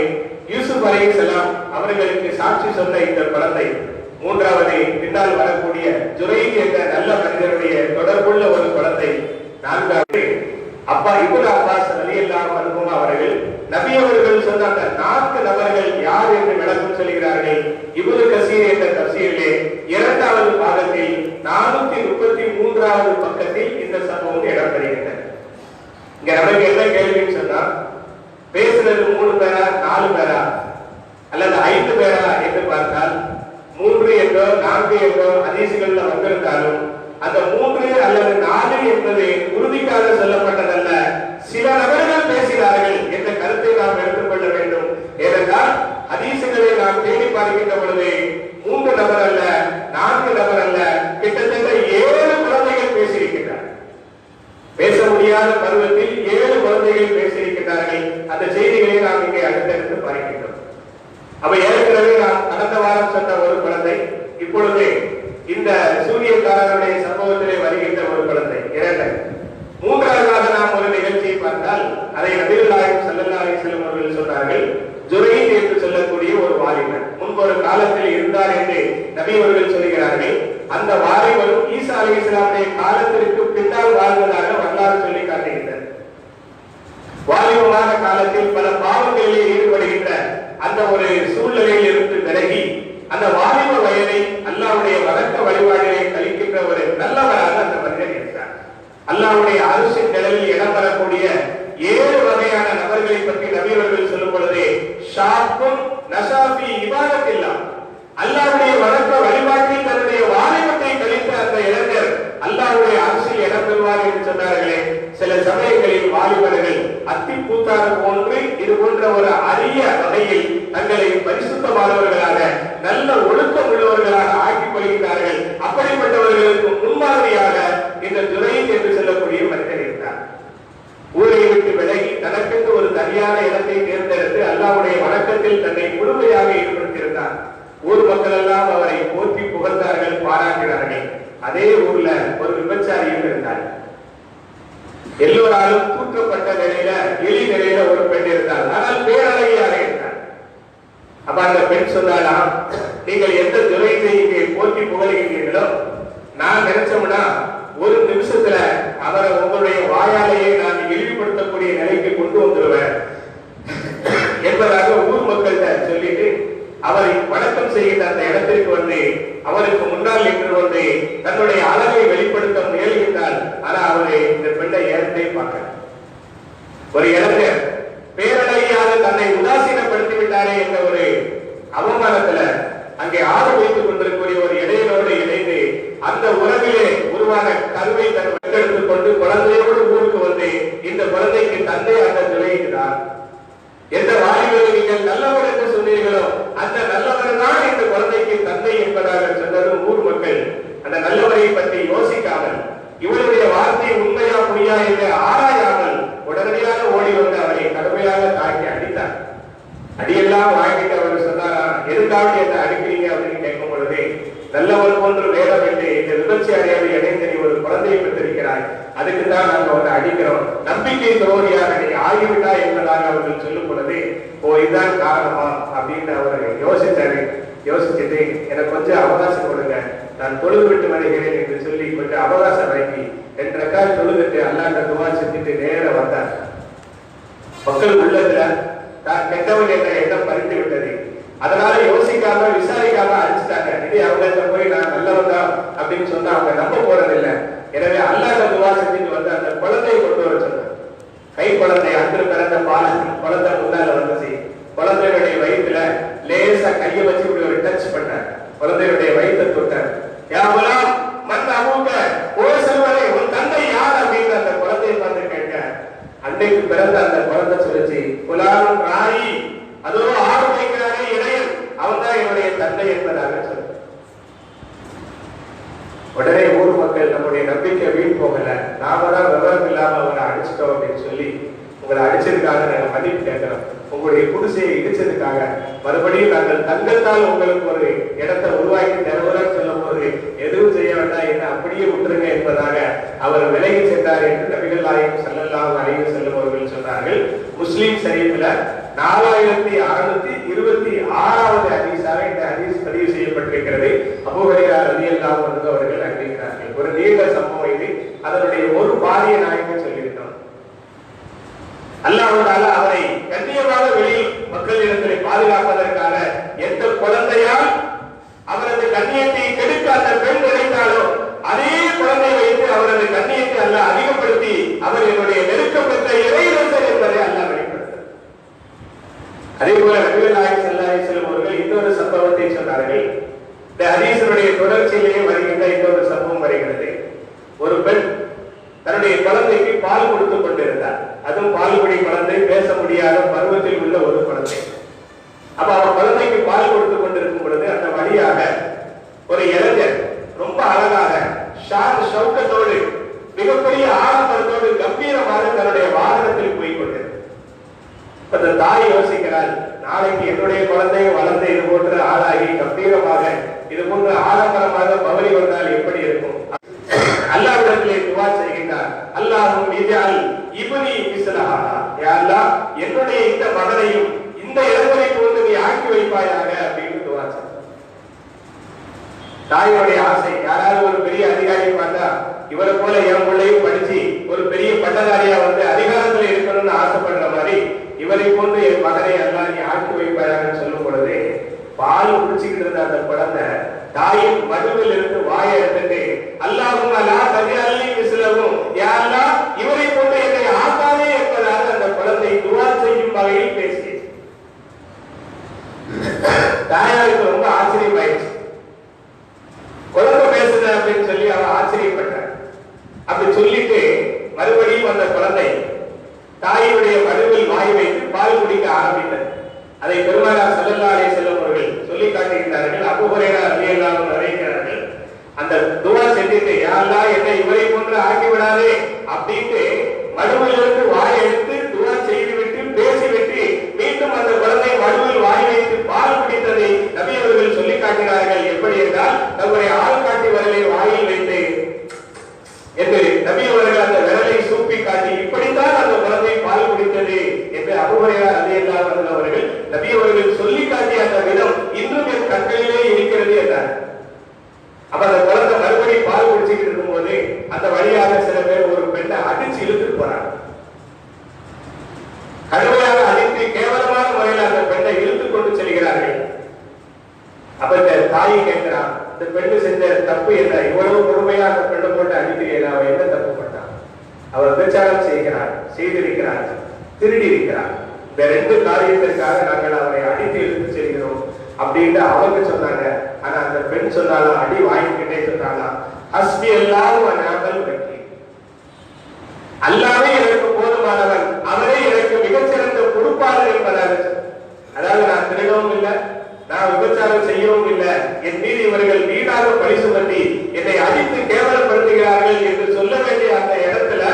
யூசுப் அலைஹிஸ்ஸலாம் அவர்களுக்கு சாட்சி சொன்ன இந்த குழந்தை. மூன்றாவது பின்னால் வரக்கூடிய ஜுரைத் என்ற நல்ல மனிதருடைய தொடர்புள்ள ஒரு குழந்தை. நான்காவது அப்பா இப்னு அப்பாஸ் ரலியல்லாஹு அன்ஹு அவர்கள் நபி அவர்கள் சொன்ன அந்த 4 நபர்கள் யார் என்று விளக்கம் சொல்கிறார்கள். இப்னு கஸீர் என்ற தஃசீரிலே 2வது பாகத்தில் 433வது பக்கத்தில் இந்த சம்பவம் இடம்பெறுகிறது. இங்க நமக்கு என்ன கேள்வின்னு சொன்னா, பேசுறது 3 பேரா 4 பேரா அல்லது 5 பேரா என்று பார்த்தால் 3 என்றோ 4 என்றோ ஹதீஸ்கள்ல வந்திருந்தாலும் அந்த 3 அல்லது 4 என்பது உறுதிக்காக சொல்லப்பட்டதல்ல. சில நபர்கள் பேசினார்கள் என்ற கருத்தை நாம் எடுத்துக்கொள்ள வேண்டும். ஏனென்றால் ஹதீஸ்களை நாம் தேடி பார்க்கின்ற பொழுது 3 நபர் அல்ல, 4 நபர் அல்ல, கிட்டத்தட்ட 7 குழந்தைகள் பேசியிருக்கிறார்கள். பேச முடியாத பருவத்தில் 7 குழந்தைகள் பேசியிருக்கிறார்கள். அந்த செய்திகளை நாம் இங்கே அடுத்தடுத்து பார்க்கின்றோம். அப்ப ஏற்கனவே நாம் கடந்த வாரம் சொன்ன ஒரு குழந்தை, இப்பொழுது இந்த சூரியக்காரனுடைய சம்பவத்திலே வருகின்ற ஒரு குழந்தை. 2. மூன்றாவதாக நாம் ஒரு நிகழ்ச்சியை பார்த்தால் அதை நபிகள் நாயகம் ஸல்லல்லாஹு அலைஹி வஸல்லம் அவர்கள் சொன்னார்கள், ஜுரைத் என்று சொல்லக்கூடிய ஒரு வாலிபன் முன்பு ஒரு காலத்தில் இருந்தார் என்று நபி அவர்கள் சொல்கிறார்கள். அந்த வாலிபரும் ஈசா அலைஹிஸ்ஸலாமுடைய காலத்திற்கு பின்னால் வாழ்ந்ததாக வரலாறு சொல்லி காட்டுகின்றது. வாலிபமான காலத்தில் பல பாவங்களிலே ஈடுபடுகின்ற அந்த ஒரு சூழ்நிலையில் இருந்து விலகி அந்த வாலிப வயதை அல்லாஹ்வுடைய வணக்க வழிபாடுகளை கழிக்கின்ற ஒரு நல்லவராக அந்த மனிதன் இருந்தார். அல்லாஹ்வுடைய அரிசின் நிழலில் இடம்பெறக்கூடிய 7 வகையான நபர்களை பற்றி நபி அவர்கள் சொல்லும் பொழுது, ஷாப்புன் நஷாஃபி இபாதத்தில்லாஹ், அல்லாஹ்வுடைய வணக்க வழிபாட்டில் தன்னுடைய வாலிபத்தை கழித்த அந்த இளைஞர் அல்லாஹ்வுடைய அரிசில் இடம்பெறுவார் என்று சொன்னார்களே. சில சமயங்களில் வாலிபர்கள் அத்திப்பூத்தாறு போன்று இது போன்ற ஒரு அரிய வகையில் தங்களை பரிசுத்தமானவர்களாக நல்ல ஒழுக்கம் உள்ளவர்களாக ஆக்கிக் கொள்கிறார்கள். அப்படிப்பட்டவர்களுக்கு முன்மாதிரியாக இந்த ஜுரைத் என்று சொல்லக்கூடிய மனிதர் இருந்தார். ஊரை விட்டு விலகி தனக்கென்று ஒரு சரியான இடத்தை தேர்ந்தெடுத்து அல்லாஹ்வுடைய வணக்கத்தில் தன்னை முழுமையாக ஈடுபடுத்தியிருந்தார். ஊர் மக்கள் எல்லாம் அவரை போற்றி புகழ்ந்தார்கள், பாராட்டினார்கள். அதே ஊர்ல ஒரு விபச்சாரியும் இருந்தார். எல்லோராலும் தூக்கப்பட்ட நிலையில, எலி நிலையில ஒரு பெண் இருந்தார். ஆனால் பேரழகியாக இருந்தார். அப்ப அந்த பெண் சொன்னாலாம், நீங்கள் எந்த ஜுரைத்தை இங்கே போற்றி புகழ்கின்றீர்களோ, நான் நினைச்சோம்னா ஒரு நிமிஷத்துல அவரை உங்களுடைய வாயாலேயே நான் இழிவுபடுத்தக்கூடிய நிலைக்கு கொண்டு வந்துடுவேன் என்பதாக ஊர் மக்கள்கிட்ட சொல்லிட்டு அவரை வணக்கம் செய்கின்ற அந்த இடத்திற்கு வந்து அவருக்கு முன்னால் நின்று வந்து தன்னுடைய அழகை வெளிப்படுத்த முயல்கின்றார். ஆனா அவரை இந்த பெண்ணை ஏறத்தை பார்க்க ஒரு இளைஞர் பேரழகியாக தன்னை உதாசீனப்படுத்தி விட்டாரே என்ற ஒரு அவமானத்துல அங்கே ஆறு வைத்துக் கொண்டிருக்கக்கூடிய ஒரு இடையிலோடு இணைந்து அந்த உறவிலே உருவான கருவை தன் வெட்டெடுத்துக் கொண்டு குழந்தையோடு ஊருக்கு வந்து இந்த குழந்தைக்கு தந்தை அந்த துளைகிறார். எந்த வாலிபரை நீங்கள் நல்லவர் என்று சொன்னீர்களோ அந்த நல்லவர் தான் இந்த குழந்தைக்கு தந்தை என்பதாக சொன்னதும் ஊர் மக்கள் அந்த நல்லவரை பற்றி யோசிக்காமல் இவருடைய வார்த்தை பொய்யா என்று ஆராயாமல் உடனடியாக ஓடி வந்து அவரை கடுமையாக தாக்கி அடித்தார். அடியெல்லாம் வாங்கிட்டு அவர் சொன்னாரா, எதுக்காக என்ன அடிக்கிறீங்க அப்படின்னு கேட்கும் பொழுது, நல்லவர் போன்று வேடம் என்று இந்த விபச்சாரியாவை இணைந்து நீ ஒரு குழந்தையை பெற்றிருக்கிறாய், அதுக்கு தான் நாங்க அவரை அடிக்கிறோம், நம்பிக்கை துரோகியாக நீ ஆகிவிட்டா என்பதாக அவர்கள் சொல்லும் பொழுது, ஓ இதுதான் காரணமா அப்படின்னு அவர் யோசித்தாரு. யோசிச்சுட்டு எனக்கு கொஞ்சம் அவகாசம் கொடுங்க, நான் தொழுது விட்டு வருகிறேன் என்று சொல்லி கொஞ்சம் அவகாசம் வாங்கி 2 ரக்காத் தொழுதுட்டு அல்லாஹ்ட்ட துஆ செஞ்சுட்டு நேர வந்தார். மக்கள் உள்ளத்துல கெட்டவன் என்ற எண்ணம் பறித்து விட்டது. அதனால யோசிக்காம விசாரிக்காம அடிச்சுட்டாங்க. இது அவங்கள்ட்ட போய் நான் நல்லவன் தான் அப்படின்னு சொன்னா அவங்க நம்ப போறதில்லை. எனவே அல்லாஹ்ட்ட துஆ செஞ்சுட்டு வந்து அந்த குழந்தையை கொண்டு வர சொன்னார். கை குழந்தை, அன்று பிறந்த குழந்தை முன்னால வந்துச்சு. குழந்தையுடைய வயிற்றுல லேசா கையை வச்சு இப்படி ஒரு டச் பண்ணார். குழந்தையுடைய வயிற்றை தொட்டார். யாவலாம் மன் அபூக, ஓ செல்வரே உன் தந்தை யார் அப்படின்னு அந்த குழந்தையை பார்த்து கேட்க, அன்னைக்கு பிறந்த அந்த குழந்தை சொல்லுச்சு, புலாலும் ராயி, அதோ ஆடு வைக்கிறானே இடையன், அவன் தான் என்னுடைய தந்தை என்பதாக சொல்ல. உடனே ஊர் மக்கள் நம்முடைய நம்பிக்கை வீண் போகல, நாம தான் விவரம் இல்லாம அவரை அடிச்சிட்டோம் அப்படின்னு சொல்லி, உங்களை அடிச்சதுக்காக நாங்கள் மன்னிப்பு கேட்கிறோம், உங்களுடைய குடிசையை இடிச்சதுக்காக மறுபடியும் நாங்கள் தங்கத்தால் உங்களுக்கு ஒரு இடத்தை உருவாக்கி தருவதாக சொல்லும் போது எதுவும் செய்ய வேண்டாம் என்று அப்படியே விட்டுருங்க என்பதாக அவர் விலகி சென்றார் என்று நபிகள் நாயகம் ஸல்லல்லாஹு அலைஹி வஸல்லம் அவர்கள் சொன்னார்கள். முஸ்லிம் ஷரீஃப்ல 4626வது ஹதீஸாக இந்த ஹதீஸ் பதிவு செய்யப்பட்டிருக்கிறது. அபூ ஹுரைரா ரலியல்லாஹு அன்ஹு அவர்கள் அறிவிக்கிறார்கள். ஒரு நீண்ட சம்பவம் இது. அதனுடைய ஒரு பாரிய நாயகம் சொல்லியிருக்கிறோம். அல்லாஹ் தஆலா அவரை கண்ணியமாக வெளியில் மக்களிடத்தில் பாதுகாப்பதற்காக எந்த குழந்தையால் அவரது கண்ணியத்தை கெடுக்க அந்த பெண் நினைத்தாலோ அதே குழந்தை வைத்து அவரது கண்ணியத்தை அல்லாஹ் அதிகப்படுத்தி அவர் என்னுடைய நெருக்கம் பெற்ற இறைவன் என்பதை அல்லாஹ் வெளிப்படுத்தார். அதே போல நபிகள் நாயகம் ஸல்லல்லாஹு அலைஹி வஸல்லம் அவர்கள் இன்னொரு சம்பவத்தை சொன்னார்கள். இந்த ஹதீஸினுடைய தொடர்ச்சியிலேயே வருகின்ற இன்னொரு சம்பவம் வருகிறது. ஒரு பெண் தன்னுடைய குழந்தைக்கு பால் கொடுத்துக் கொண்டிருந்தார். அதுவும் பால்குடி குழந்தை, பேச முடியாத பருவத்தில் உள்ள ஒரு குழந்தை. அப்ப அவர் குழந்தைக்கு பால் கொடுத்துக் கொண்டிருக்கும் பொழுது அந்த வழியாக ஒரு இளைஞர் ரொம்ப அழகாக ஷவுக்கத்தோடு மிகப்பெரிய ஆடம்பரத்தோடு கம்பீரமாக தன்னுடைய வாகனத்தில் போய் கொண்டிருந்தார். அந்த தாய் யோசிக்கிறார், நாளைக்கு என்னுடைய குழந்தை வளர்ந்து இது போன்று ஆளாகி கம்பீரமாக இது போன்று ஆடம்பரமாக பவனி வந்தால் எப்படி இருக்கும்? அல்லாஹ்விடத்திலே துஆ செய்கின்றார். அல்லாஹும் இஜ்அல் இப்னி மிஸ்லஹா, யா அல்லாஹ் என்னுடைய இந்த மகனையும் இந்த இளைஞரை போன்று நீ ஆக்கி வைப்பாயாக அப்படின்னு துஆ செய்தார். தாயோடைய ஆசை, யாராவது ஒரு பெரிய அதிகாரி பார்த்தா இவரை போல என் பிள்ளையும் படிச்சு ஒரு பெரிய பட்டதாரியா வந்து அதிகாரத்தில் இருக்கணும்னு ஆசைப்படுற மாதிரி இவரை போன்று என் மகனை அல்லாஹ் நீ ஆக்கி வைப்பாயாக சொல்லும் பொழுது பால் குடிச்சுக்கிட்டு இருந்த அந்த குழந்தை தாயின் மடுவில் இருந்து வாயை எடுத்துட்டு அல்லாஹும்ம லா தஜஅல்னி மிஸ்லஹு, யா அல்லாஹ் இவரை போன்று என்னை ஆக்காதே என்பதாக அந்த குழந்தை துஆ செய்யும் வகையில் பேசியது. தாயாருக்கு ரொம்ப ஆச்சரியமாயிடுச்சு. குழந்தை பேசுது அப்படின்னு சொல்லி அவ ஆச்சரியப்பட்டார். அப்படி சொல்லிட்டு மறுபடியும் அந்த குழந்தை தாயுடைய மடுவில் வாய் வைத்து பால் குடிக்க ஆரம்பித்தது. அதை பெருமானார் ஸல்லல்லாஹு அலைஹி வஸல்லம் அவர்கள் சொல்லி காட்டுகிறார்கள். அபூ ஹுரைரா ரலியல்லாஹு அன்ஹு அறிவிக்கிறார்கள், அந்த துஆ செஞ்சிட்டு யா அல்லாஹ் என்னை இவரை போன்று ஆக்கி விடாதே அப்படினு மடுவிலிருந்து வாய் எடுத்து துஆ செய்துவிட்டு பேசிவிட்டு மீண்டும் அந்த குழந்தை மடுவில் வாய் வைத்து பால் குடித்ததை நபி அவர்கள் சொல்லி காட்டுகிறார்கள். எப்படி என்றால் தன்னுடைய ஆள்காட்டி விரலை வாயில் வைத்து என்று நபி அவர்கள் அந்த விரலை சூப்பி காட்டி இப்படித்தான் அந்த குழந்தை பால் குடித்தது என்று அபூ ஹுரைரா ரலியல்லாஹு அன்ஹு அவர்கள் நபி அவர்கள் சொல்லி காட்டிய அந்த விதம் இன்னும் என் கண்களிலே இருக்கிறது என்றார். அப்ப அந்த குழந்தை மறுபடியும் பால் குடிச்சுக்கிட்டு இருக்கும் போது அந்த வழியாக சில பேர் ஒரு பெண்ணை அடிச்சு இழுத்துட்டு போறாங்க. கடுமையாக அடித்து கேவலமான முறையில் அந்த பெண்ணை இழுத்துக் கொண்டு செல்கிறார்கள். அப்ப இந்த தாயை கேட்கிறான், இந்த பெண்ணு செஞ்ச தப்பு என்ன? இவ்வளவு பொறுமையா அந்த பெண்ணை போட்டு அடிக்கிறீங்க, அவ என்ன தப்பு பண்ணான்? அவர் விபச்சாரம் செய்கிறார், செய்திருக்கிறார், திருடி இருக்கிறார். இந்த 2 காரியத்திற்காக நாங்கள் அவரை அடித்து இழுத்து செல்கிறோம் அப்படின்னு அவங்க சொன்னாங்க. ஆனா அந்த பெண் சொன்னாலும் அடி வாங்கிக்கிட்டே சொன்னாலாம், ஹஸ்பி அல்லாஹு வ நிஅமல் வக்கீல், அல்லாஹ்வே எனக்கு போதுமானவன், அவரே எனக்கு மிகச்சிறந்த பொறுப்பாளர் என்பதாக. அதாவது நான் திருடவும் இல்லை, நான் விபச்சாரம் செய்யவும் இல்லை, என் மீது இவர்கள் வீணாக பழி சுமத்தி என்னை அடித்து கேவலப்படுத்துகிறார்கள் என்று சொல்ல வேண்டிய அந்த இடத்துல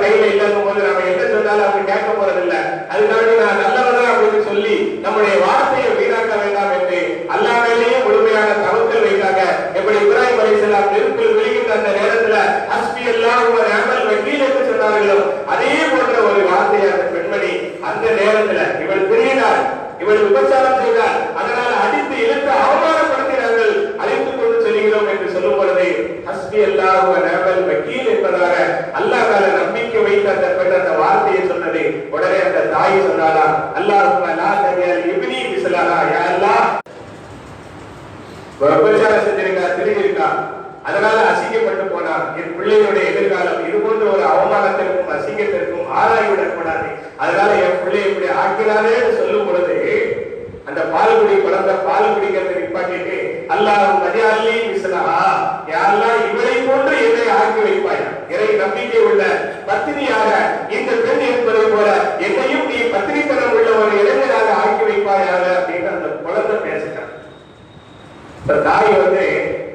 கையில இல்லைங்கும் போது நம்ம என்ன சொன்னாலும் அவங்க கேட்க போறதில்லை. அதுக்காண்டி நான் நல்லவதான் அப்படின்னு சொல்லி நம்முடைய வார்த்தையை வீணாக்க வேண்டாம் என்று அல்லாஹ் மேலேயே முழுமையான தவக்கல் வைத்தாங்க. எப்படி இப்ராஹிம் அலைஹிஸ்ஸலாம் நெருப்பில் விழுகின்ற அந்த நேரத்துல ஹஸ்பி அல்லாஹ் வ நிஅமல் வக்கீல் என்று சொன்னார்களோ அதே போன்ற ஒரு வார்த்தையை அந்த பெண்மணி அந்த நேரத்துல இவள் திருடினாள், இவள் விபச்சாரம் செய்தாள், அதனால் அடித்து இழுத்து அவமானப்படுத்தினார்கள், அழைத்துக் கொண்டு செல்கிறோம் என்று சொல்லும் பொழுது ஹஸ்பி அல்லாஹ் வ நிஅமல் வக்கீல் என்பதாக அல்லாஹ் மேல நம்பிக்கை வைத்து அந்த பெண் அந்த வார்த்தையை சொன்னது. உடனே அந்த தாய் சொன்னாளா, அல்லாஹும்ம லா தஜல் இப்னி பிஸ்லஹா, யா அல்லாஹ் விபச்சாரம் செஞ்சிருக்கா, திருடியிருக்கா, அதனால அசிங்கப்பட்டு போனார், என் பிள்ளைகளுடைய எதிர்காலம் இது போன்ற ஒரு அவமானத்திற்கும் அசிங்கத்திற்கும் ஆராய்விடக் கூடாது, அதனால என் பிள்ளை இப்படி ஆக்கிறாரேன்னு சொல்லும் பொழுது அந்த பால்குடி குழந்தை பால் குடிக்கிறதை நிப்பாட்டிட்டு அல்லாஹ் மஜாலி மிஸ்லஹா, யா அல்லாஹ் இவளை போன்று என்னை ஆக்கி வைப்பாயா, இறை நம்பிக்கை உள்ள பத்தினியாக இந்த பெண் என்பதை போல என்னையும் நீ பத்தினித்தனம் உள்ள ஒரு இளைஞராக ஆக்கி வைப்பாயாக அப்படின்னு அந்த குழந்தை பேசுகிறார். தாய்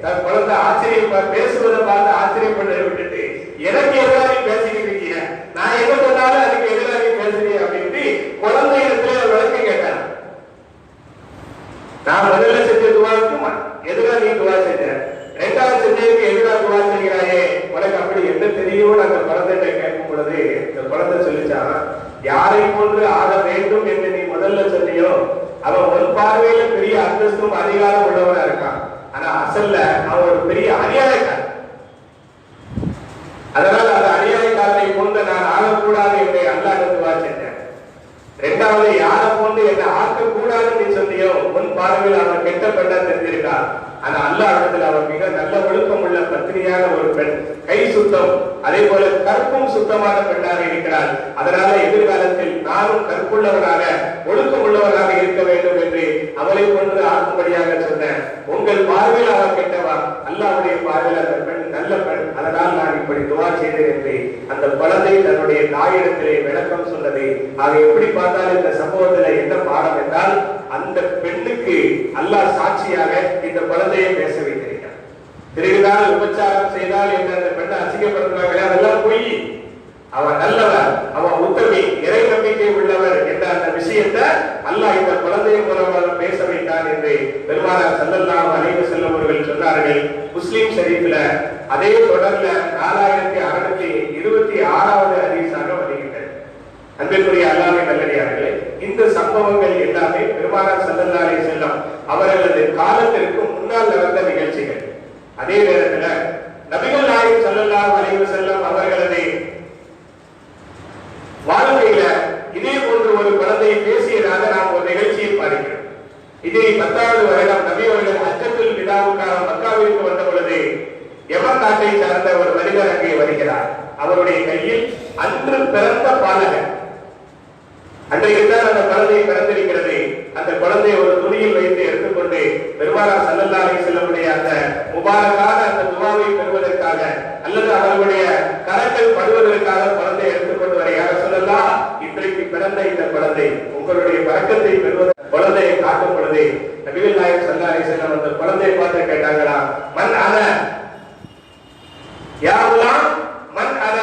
தன் குழந்தை பேசுவதை பார்த்து ஆச்சரியப்பட்டு விட்டுட்டு எனக்கு எதிராக பேசிக்கிட்டு இருக்கீங்க, நான் என்ன சொன்னாலும் அதுக்கு எதிராக பேசுறீங்க அப்படின்ட்டு குழந்தை இடத்துல விளக்கம் கேட்டார். நான் முதல்ல செஞ்ச துவாவுக்கு எதிராக நீ துவா செஞ்ச, இரண்டாவது செஞ்சதுக்கு எதிராக துவா செய்கிறாயே, உனக்கு அப்படி என்ன தெரியும்னு அந்த குழந்தைகிட்ட கேட்கும் பொழுது இந்த குழந்தை சொல்லிச்சான், யாரை போன்று ஆக வேண்டும் என்று நீ முதல்ல சொன்னியோ அவன் ஒரு பார்வையில பெரிய அந்தஸ்தும் அதிகாரம் உள்ளவனா இருக்கான், ஆனா அசல்ல அவன் ஒரு பெரிய அநியாயக்காரன், அதனால அந்த அநியாயக்காரனை போன்று நான் ஆகக்கூடாது என்று அல்லாஹ் துவா செஞ்சேன். இரண்டாவது யாரை போன்று என்னை ஆக்கக்கூடாதுன்னு நீ சொன்னியோ உன் பார்வையில் அவன் கெட்ட பெண்ணா தெரிஞ்சிருக்கான், ஆனா அல்லாஹ் இடத்துல அவன் மிக நல்ல ஒழுக்கம் உள்ள பத்தினியான ஒரு பெண், கை சுத்தம் அதே போல கற்பும் சுத்தமான பெண்ணாக இருக்கிறார், அதனால எதிர்காலத்தில் நானும் கற்புள்ளவனாக ஒழுக்கம் உள்ளவனாக இருக்க வேண்டும் என்று அவளை கொண்டு ஆக்கும்படியாக சொன்னேன். உங்கள் பார்வையில் அவன் கெட்டவா, அல்லாஹ்வுடைய பார்வையில் அந்த பெண் நல்ல பெண், அதனால் நான் இப்படி துவா செய்தேன் என்று அந்த குழந்தை தன்னுடைய தாயிடத்திலே விளக்கம் சொன்னது. ஆக எப்படி பார்த்தாலும் இந்த சம்பவத்தில் என்ன பாடம் என்றால் அந்த பெண்ணுக்கு அல்லாஹ் சாட்சியாக இந்த குழந்தையை பேச வைத்திருக்கிறார். திருடினால் விபச்சாரம் செய்தால் என்று அந்த பெண்ணை அசிங்கப்படுத்துவாங்களே அதெல்லாம் பொய், அவன் நல்லவர், அவன் உத்தமி, இறை நம்பிக்கை உள்ளவர் என்ற அந்த விஷயத்தை அல்லாஹ் இந்த குழந்தை மூலமாக பேச வைத்தான் என்று பெருமானார் ஸல்லல்லாஹு அலைஹி வஸல்லம் அவர்கள் சொன்னார்கள். முஸ்லிம் ஷரீஃப்ல அதே தொடர்ல 4626வது ஹதீஸாக வருகிறது. அன்பிற்குரிய அல்லாஹ்வின் நல்லடியார்களே, இந்த சம்பவங்கள் எல்லாமே பெருமானார் ஸல்லல்லாஹு அலைஹி வஸல்லம் அவர்களது காலத்திற்கு முன்னால் நடந்த நிகழ்ச்சிகள். அதே நேரத்துல நபிகள் நாயகம் ஸல்லல்லாஹு அலைஹி வஸல்லம் அவர்களது வாழ்க்கையில இதே போன்ற ஒரு குழந்தையை பேசியதாக நாம் ஒரு நிகழ்ச்சியை பார்க்கிறோம். இதே 10வது வருடம் நபி அவர்கள் ஹஜ்ஜத்துல் விதாவுக்காக மக்காவிற்கு வந்த பொழுது யமன் நாட்டை சார்ந்த ஒரு மனிதர் அங்கே வருகிறார். அவருடைய கையில் அன்று பிறந்த பாலகன், அன்றைக்குத்தான் அந்த குழந்தை பிறந்திருக்கிறது. அந்த குழந்தையை ஒரு துணியில் வைத்து எடுத்துக்கொண்டு பெருமானார் ஸல்லல்லாஹு அலைஹி வஸல்லம் அந்த முபாரக்கான அந்த துஆவை பெறுவதற்காக அல்லது அவர்களுடைய கரங்கள் படுவதற்காக குழந்தையை எடுத்துக்கொண்டு வர யார சொல்லலாம், இன்றைக்கு பிறந்த இந்த குழந்தை உங்களுடைய பரக்கத்தை பெறுவதற்கு குழந்தையை காட்டும் பொழுது நபிகள் நாயகம் ஸல்லல்லாஹு அலைஹி வஸல்லம் அந்த குழந்தையை பார்த்து கேட்டாங்களா, மன் அன யா குலாம் மன் அன,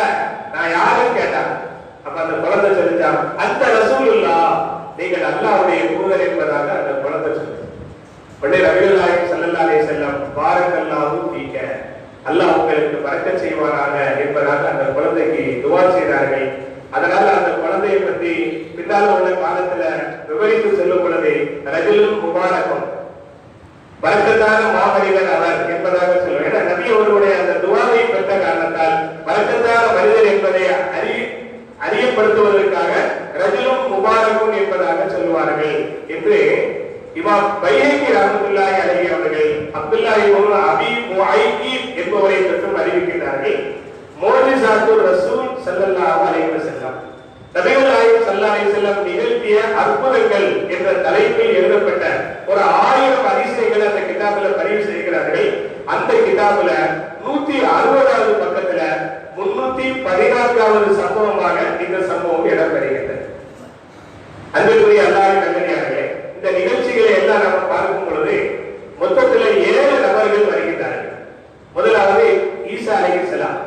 நான் யாருன்னு கேட்டாங்க. அப்ப அந்த குழந்தை சொல்லிச்சா, அந்த ரசூலுல்லாஹ், நீங்கள் அல்லாஹ்வுடைய தூதர் என்பதாக அந்த குழந்தை சொல்லுது. உடனே நபிகள் நாயகம் ஸல்லல்லாஹு அலைஹி வஸல்லம் பாரக்கல்லாஹு ஃபீக, அல்லாஹ் உங்களுக்கு பரக்கத் செய்வானாக என்பதாக அந்த குழந்தைக்கு துஆ செய்தார்கள். அதனால அந்த குழந்தையை பற்றி பின்னால் உள்ள காலத்துல விவரித்து சொல்லும் பொழுது ரஜுலுன் முபாரக்கும், பரக்கத்தான மாமனிதன் அவர் என்பதாக சொல்லுவார். ஏன்னா நபி அவர்களுடைய அந்த துஆவை பெற்ற காரணத்தால் பரக்கத்தான மனிதர் என்பதை அறியப்படுத்துவதற்காக ரஜுலும் முபாரக்கும் என்பதாக சொல்லுவார்கள் என்று இமாம் பைஹகி ரஹ்மத்துல்லாஹி அலைஹி அவர்கள் அப்துல்லாஹ் இப்னு அபி முஐகீப் என்பவரை பற்றி அறிவிக்கிறார்கள். மோஜிசாத்துர் ரசூல் ஸல்லல்லாஹு அலைஹி வஸல்லம், நபிகள் நாயகம் ஸல்லல்லாஹு அலைஹி வஸல்லம் நிகழ்த்திய அற்புதங்கள் என்ற தலைப்பில் எழுதப்பட்ட ஒரு 1000 அதிசயங்களை அந்த கிதாபில் பதிவு செய்கிறார்கள். அந்த கிதாபில் 160வது பக்கத்துல 314வது சம்பவமாக இந்த சம்பவம் இடம்பெறுகிறது. அன்பிற்குரிய அல்லாஹ்வின் நல்லடியார்களே, இந்த நிகழ்ச்சிகளை எல்லாம் நம்ம பார்க்கும் பொழுது மொத்தத்தில் 7 நபர்கள் வருகிறார்கள். முதலாவது ஈசா அலைஹிஸ்ஸலாம்,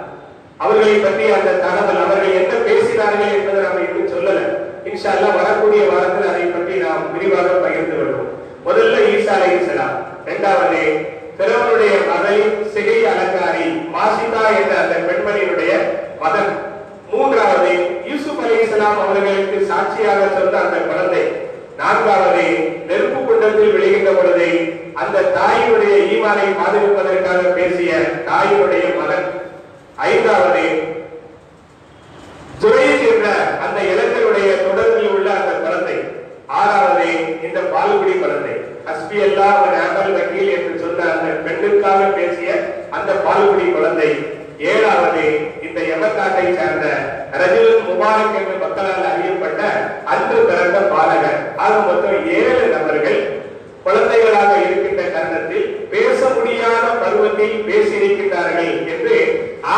அவர்களை பற்றி அந்த தகவல், அவர்கள் என்ன பேசினார்கள் என்பதை நாம் இன்னும் சொல்லல. இன்ஷா அல்லாஹ் வரக்கூடிய வாரத்தில் அதை பற்றி நாம் விரிவாக பகிர்ந்து வருவோம். முதல்ல ஈசா அலைஹிஸ்ஸலாம், இரண்டாவது பிறவனுடைய மகள் சிகை அலங்காரி மாசிதா என்ற அந்த பெண்மணியினுடைய மகன், மூன்றாவது யூசுப் அலைஹிஸ்ஸலாம் அவர்களுக்கு சாட்சியாக சொன்ன அந்த குழந்தை, நான்காவது நெருப்பு குண்டத்தில் விழுகின்ற பொழுது அந்த தாயினுடைய ஈமானை பாதுகாப்பதற்காக பேசிய தாயினுடைய மகன், ஐந்தாவது ஜுரைஜ் என்ற அந்த இளைஞருடைய தொடர்பில் உள்ள அந்த குழந்தை, ஆறாவது இந்த பால்குடி குழந்தை ஹஸ்பி அல்லாஹ் வ நிஅமல் வக்கீல் என்று சொன்ன அந்த பெண்ணுக்காக பேசிய அந்த பால்குடி குழந்தை, ஏழாவது இந்த யமக்காட்டை சார்ந்த ரஜுல் முபாரக் என்று மக்களால் அறியப்பட்ட அன்று பிறந்த பாலகர். ஆக மொத்தம் 7 நபர்கள் குழந்தைகளாக இருக்கின்ற தருணத்தில் பேச முடியாத பருவத்தில் பேசியிருக்கின்றார்கள் என்று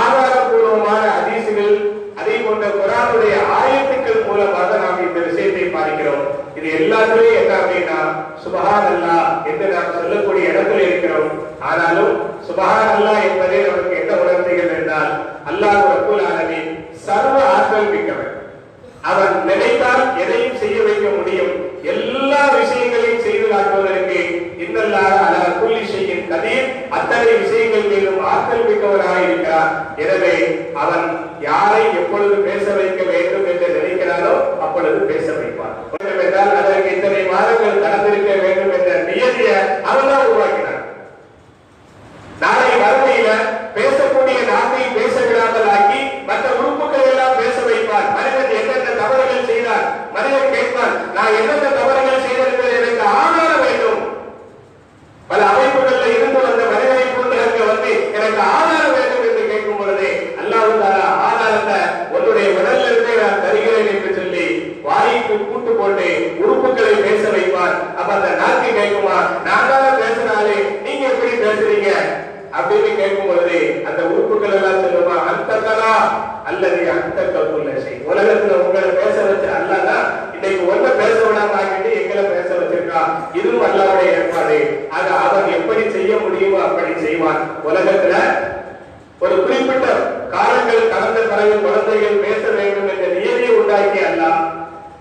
ஆதாரபூர்வமான ஹதீசுகள், அதே போன்ற குர்ஆனுடைய ஆயத்துக்கள் மூலமாக நாம் இந்த விஷயத்தை பார்க்கிறோம். இது எல்லாத்துலயே என்ன அப்படின்னா சுபஹான் அல்லாஹ் என்று நாம் சொல்லக்கூடிய இடத்துல இருக்கிறோம். ஆனாலும் சுபஹான் அல்லாஹ் என்பதே நமக்கு என்ன உணர்த்துகிறது என்றால், அல்லாஹ் ரப்பல் ஆலமீன் சர்வ ஆற்றல் மிக்கவன். அவன் நினைத்தால் எதையும் செய்ய வைக்க முடியும். எல்லா விஷயங்களையும் செய்து காட்டுவதற்கு இன்னல்லாஹ அலா குல்லி ஷைஇன் கதீர், அத்தனை விஷயங்கள் மீதும் ஆற்றல் மிக்கவனாக இருக்கிறார். எனவே அவன் யாரை எப்பொழுது பேச வைக்க வேண்டும் என்று நினைக்கிறானோ அப்பொழுது பேச வைப்பான். என்றால் அதற்கு இத்தனை மாதங்கள் கடந்திருக்க வேண்டும் என்ற நியதியை அவன் தான் உருவாக்கினான். நாளை வறுமையில பேசக்கூடிய நாட்டை பேச விடாமல் ஆக்கி மற்ற உறுப்புகள் எல்லாம் பேச வைப்பார். மனிதன் என்னென்ன தவறுகள் செய்தார், மனிதன் கேட்பான், நான் என்னென்ன தவறுகள் செய்திருக்கிறேன் எனக்கு ஆதாரம் வேண்டும். பல அமைப்புகள்ல இருந்து வந்த மனிதனை கொண்டு அங்க வந்து எனக்கு ஆதாரம் வேண்டும் என்று கேட்கும் பொழுது அல்லாஹ் தஆலா ஆதாரத்தை உன்னுடைய உடல்ல இருந்தே நான் தருகிறேன் என்று சொல்லி வாய்க்கு கூட்டு போட்டு உறுப்புகளை பேச வைப்பார். அப்ப அந்த நாக்கு கேட்குமா, நான் தான் பேசுறாலே நீங்க எப்படி பேசுறீங்க அப்படின்னு கேட்கும் பொழுது அந்த உறுப்புகள் எல்லாம் சொல்லுமா, அந்தகலா அல்லது அந்த கபுல்லஷை, உலகத்துல உங்களை பேச வச்ச அல்லாஹ் இன்னைக்கு ஒன்ன பேச விடாம ஆகிட்டு எங்களை பேச வச்சிருக்கா. இதுவும் அல்லாஹ்வுடைய ஏற்பாடு. ஆக அவன் எப்படி செய்ய முடியுமோ அப்படி செய்வான். உலகத்துல ஒரு குறிப்பிட்ட காலங்கள் கடந்த பிறகு குழந்தைகள் பேச வேண்டும் என்ற நியதியை உண்டாக்கி அல்லாஹ்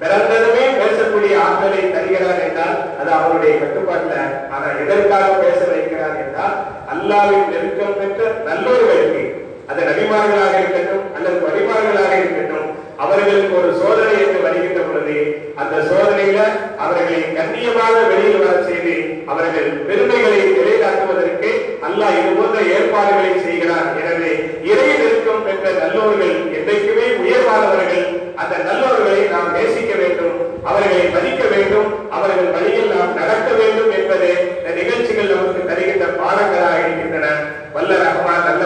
பிறந்ததுமே பேசக்கூடிய ஆற்றலை தருகிறார் என்றால் அது அவருடைய கட்டுப்பாட்டுல. ஆனா எதற்காக பேச வைக்கிறார் என்றால் அல்லாஹ்வின் நெருக்கம் பெற்ற நல்லோர்களுக்கு, அது நபிமார்களாக இருக்கட்டும் அல்லது வலிமார்களாக இருக்கட்டும், அவர்களுக்கு ஒரு சோதனை என்று வருகின்ற பொழுது அந்த சோதனையில அவர்களை கண்ணியமாக வெளியில் வர செய்து அவர்கள் பெருமைகளை நிலைநாட்டுவதற்கு அல்லாஹ் இது போன்ற ஏற்பாடுகளை செய்கிறார். எனவே இறை நெருக்கம் பெற்ற நல்லோர்கள் என்றைக்குமே உயர்வானவர்கள். அந்த நல்லோர்களை நாம் நேசிக்க வேண்டும், அவர்களை மதிக்க வேண்டும், அவர்கள் வழியில் நாம் நடக்க வேண்டும் என்பது இந்த நிகழ்ச்சிகள் நமக்கு தருகின்ற பாடங்களாக இருக்கின்றன. வல்ல ரஹ்மான் நல்ல